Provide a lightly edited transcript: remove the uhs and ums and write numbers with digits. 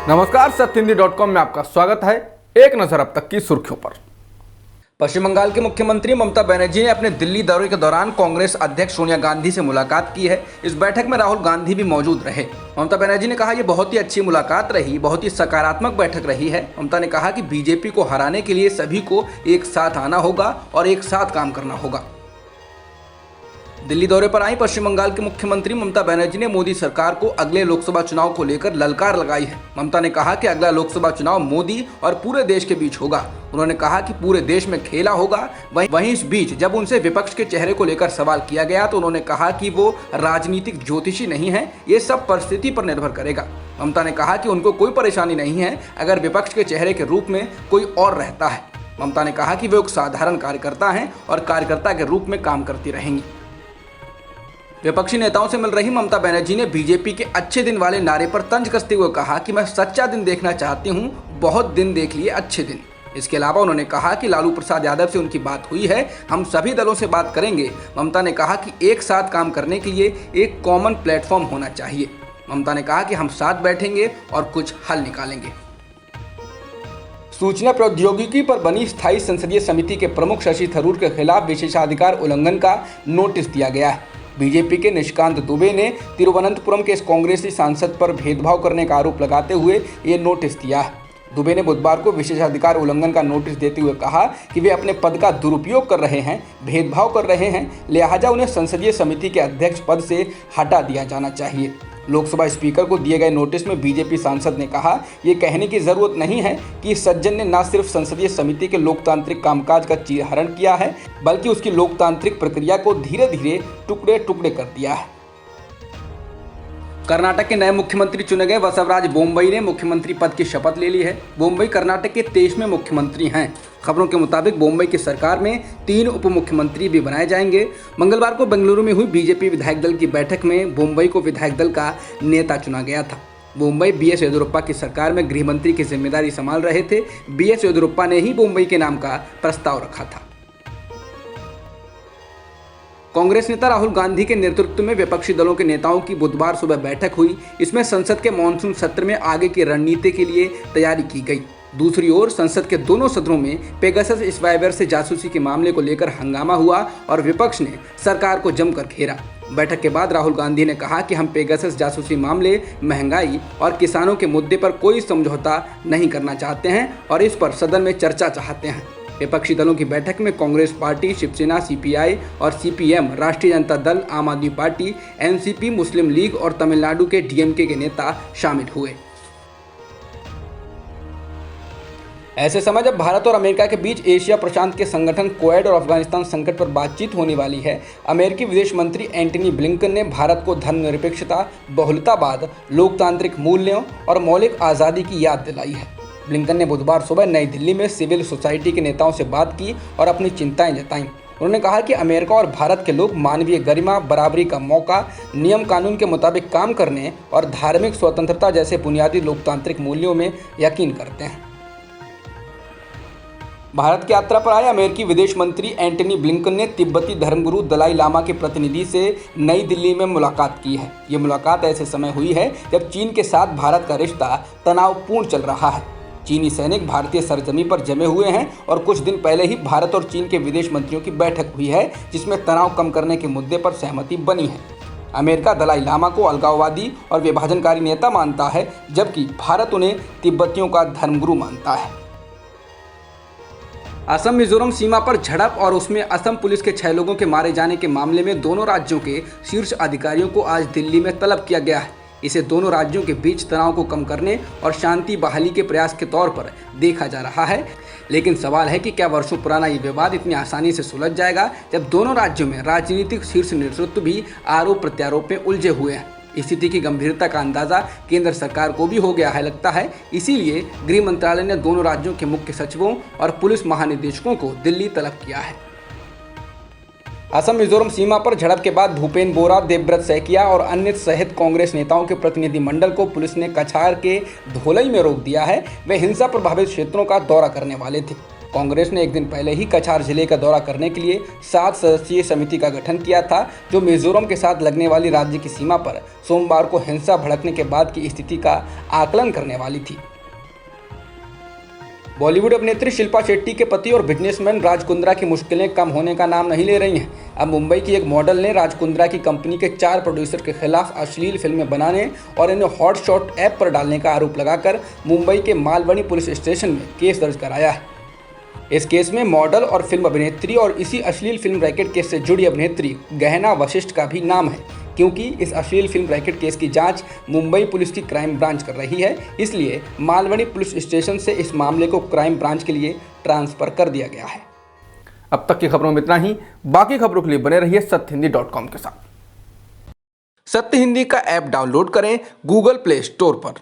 नमस्कार, सत्यहिंदी.com में आपका स्वागत है। एक नजर अब तक की सुर्खियों पर। पश्चिम बंगाल के मुख्यमंत्री ममता बनर्जी ने अपने दिल्ली दौरे के दौरान कांग्रेस अध्यक्ष सोनिया गांधी से मुलाकात की है। इस बैठक में राहुल गांधी भी मौजूद रहे। ममता बनर्जी ने कहा, यह बहुत ही अच्छी मुलाकात रही, बहुत ही सकारात्मक बैठक रही है। ममता ने कहा कि बीजेपी को हराने के लिए सभी को एक साथ आना होगा और एक साथ काम करना होगा। दिल्ली दौरे पर आई पश्चिम बंगाल के मुख्यमंत्री ममता बनर्जी ने मोदी सरकार को अगले लोकसभा चुनाव को लेकर ललकार लगाई है। ममता ने कहा कि अगला लोकसभा चुनाव मोदी और पूरे देश के बीच होगा। उन्होंने कहा कि पूरे देश में खेला होगा। वहीं इस बीच जब उनसे विपक्ष के चेहरे को लेकर सवाल किया गया तो उन्होंने कहा कि वो राजनीतिक ज्योतिषी नहीं है, ये सब परिस्थिति पर निर्भर करेगा। ममता ने कहा कि उनको कोई परेशानी नहीं है अगर विपक्ष के चेहरे के रूप में कोई और रहता है। ममता ने कहा कि वे एक साधारण कार्यकर्ता हैं और कार्यकर्ता के रूप में काम करती रहेंगी। विपक्षी नेताओं से मिल रही ममता बनर्जी ने बीजेपी के अच्छे दिन वाले नारे पर तंज कसते हुए कहा कि मैं सच्चा दिन देखना चाहती हूं, बहुत दिन देख लिए अच्छे दिन। इसके अलावा उन्होंने कहा कि लालू प्रसाद यादव से उनकी बात हुई है, हम सभी दलों से बात करेंगे। ममता ने कहा कि एक साथ काम करने के लिए एक कॉमन प्लेटफॉर्म होना चाहिए। ममता ने कहा कि हम साथ बैठेंगे और कुछ हल निकालेंगे। सूचना प्रौद्योगिकी पर बनी स्थायी संसदीय समिति के प्रमुख शशि थरूर के खिलाफ विशेषाधिकार उल्लंघन का नोटिस दिया गया है। बीजेपी के निशिकांत दुबे ने तिरुवनंतपुरम के इस कांग्रेसी सांसद पर भेदभाव करने का आरोप लगाते हुए ये नोटिस दिया है। दुबे ने बुधवार को विशेषाधिकार उल्लंघन का नोटिस देते हुए कहा कि वे अपने पद का दुरुपयोग कर रहे हैं, भेदभाव कर रहे हैं, लिहाजा उन्हें संसदीय समिति के अध्यक्ष पद से हटा दिया जाना चाहिए। लोकसभा स्पीकर को दिए गए नोटिस में बीजेपी सांसद ने कहा, ये कहने की जरूरत नहीं है कि इस सज्जन ने न सिर्फ संसदीय समिति के लोकतांत्रिक कामकाज का चीरहरण किया है, बल्कि उसकी लोकतांत्रिक प्रक्रिया को धीरे धीरे टुकड़े टुकड़े कर दिया है। कर्नाटक के नए मुख्यमंत्री चुने गए बसवराज बोम्मई ने मुख्यमंत्री पद की शपथ ले ली है। बोम्मई कर्नाटक के 23वें मुख्यमंत्री हैं। खबरों के मुताबिक बोम्मई की सरकार में 3 उप मुख्यमंत्री भी बनाए जाएंगे। मंगलवार को बेंगलुरु में हुई बीजेपी विधायक दल की बैठक में बोम्मई को विधायक दल का नेता चुना गया था। बोम्मई बीएस येदियुरप्पा की सरकार में गृह मंत्री की जिम्मेदारी संभाल रहे थे। बीएस येदियुरप्पा ने ही बोम्मई के नाम का प्रस्ताव रखा था। कांग्रेस नेता राहुल गांधी के नेतृत्व में विपक्षी दलों के नेताओं की बुधवार सुबह बैठक हुई। इसमें संसद के मॉनसून सत्र में आगे की रणनीति के लिए तैयारी की गई। दूसरी ओर संसद के दोनों सदनों में पेगासस स्पाईवेयर से जासूसी के मामले को लेकर हंगामा हुआ और विपक्ष ने सरकार को जमकर घेरा। बैठक के बाद राहुल गांधी ने कहा कि हम पेगासस जासूसी मामले, महंगाई और किसानों के मुद्दे पर कोई समझौता नहीं करना चाहते हैं और इस पर सदन में चर्चा चाहते हैं। विपक्षी दलों की बैठक में कांग्रेस पार्टी, शिवसेना, सीपीआई और सीपीएम, राष्ट्रीय जनता दल, आम आदमी पार्टी, एनसीपी, मुस्लिम लीग और तमिलनाडु के डीएमके के नेता शामिल हुए। ऐसे समय जब भारत और अमेरिका के बीच एशिया प्रशांत के संगठन क्वाड और अफगानिस्तान संकट पर बातचीत होने वाली है, अमेरिकी विदेश मंत्री एंटनी ब्लिंकन ने भारत को धर्मनिरपेक्षता, बहुलतावाद, लोकतांत्रिक मूल्यों और मौलिक आज़ादी की याद दिलाई है। ब्लिंकन ने बुधवार सुबह नई दिल्ली में सिविल सोसाइटी के नेताओं से बात की और अपनी चिंताएं जताईं। उन्होंने कहा कि अमेरिका और भारत के लोग मानवीय गरिमा, बराबरी का मौका, नियम कानून के मुताबिक काम करने और धार्मिक स्वतंत्रता जैसे बुनियादी लोकतांत्रिक मूल्यों में यकीन करते हैं। भारत की यात्रा पर आए अमेरिकी विदेश मंत्री एंटनी ब्लिंकन ने तिब्बती धर्मगुरु दलाई लामा के प्रतिनिधि से नई दिल्ली में मुलाकात की है। ये मुलाकात ऐसे समय हुई है जब चीन के साथ भारत का रिश्ता तनावपूर्ण चल रहा है। चीनी सैनिक भारतीय सरजमी पर जमे हुए हैं और कुछ दिन पहले ही भारत और चीन के विदेश मंत्रियों की बैठक हुई है, जिसमें तनाव कम करने के मुद्दे पर सहमति बनी है। अमेरिका दलाई लामा को अलगाववादी और विभाजनकारी नेता मानता है, जबकि भारत उन्हें तिब्बतियों का धर्मगुरु मानता है। असम मिजोरम सीमा पर झड़प और उसमें असम पुलिस के 6 लोगों के मारे जाने के मामले में दोनों राज्यों के शीर्ष अधिकारियों को आज दिल्ली में तलब किया गया है। इसे दोनों राज्यों के बीच तनाव को कम करने और शांति बहाली के प्रयास के तौर पर देखा जा रहा है। लेकिन सवाल है कि क्या वर्षों पुराना ये विवाद इतनी आसानी से सुलझ जाएगा, जब दोनों राज्यों में राजनीतिक शीर्ष नेतृत्व भी आरोप प्रत्यारोप में उलझे हुए हैं। स्थिति की गंभीरता का अंदाजा केंद्र सरकार को भी हो गया है लगता है। इसीलिए गृह मंत्रालय ने दोनों राज्यों के मुख्य सचिवों और पुलिस महानिदेशकों को दिल्ली तलब किया है। असम मिजोरम सीमा पर झड़प के बाद भूपेन बोरा, देवव्रत सैकिया और अन्य सहित कांग्रेस नेताओं के प्रतिनिधिमंडल को पुलिस ने कछार के धोलई में रोक दिया है। वे हिंसा प्रभावित क्षेत्रों का दौरा करने वाले थे। कांग्रेस ने एक दिन पहले ही कछार जिले का दौरा करने के लिए 7 सदस्यीय समिति का गठन किया था, जो मिजोरम के साथ लगने वाली राज्य की सीमा पर सोमवार को हिंसा भड़कने के बाद की स्थिति का आकलन करने वाली थी। बॉलीवुड अभिनेत्री शिल्पा शेट्टी के पति और बिजनेसमैन राज कुंद्रा की मुश्किलें कम होने का नाम नहीं ले रही हैं। अब मुंबई की एक मॉडल ने राज कुंद्रा की कंपनी के 4 प्रोड्यूसर के खिलाफ अश्लील फिल्में बनाने और इन्हें हॉटशॉट ऐप पर डालने का आरोप लगाकर मुंबई के मालवनी पुलिस स्टेशन में केस दर्ज कराया है। इस केस में मॉडल और फिल्म अभिनेत्री और इसी अश्लील फिल्म रैकेट केस से जुड़ी अभिनेत्री गहना वशिष्ठ का भी नाम है। क्योंकि इस अश्लील फिल्म रैकेट केस की जांच मुंबई पुलिस की क्राइम ब्रांच कर रही है, इसलिए मालवनी पुलिस स्टेशन से इस मामले को क्राइम ब्रांच के लिए ट्रांसफर कर दिया गया है। अब तक की खबरों में इतना ही। बाकी खबरों के लिए बने रहिए सत्यहिंदी.com के साथ। सत्य हिंदी का ऐप डाउनलोड करें गूगल प्ले स्टोर पर।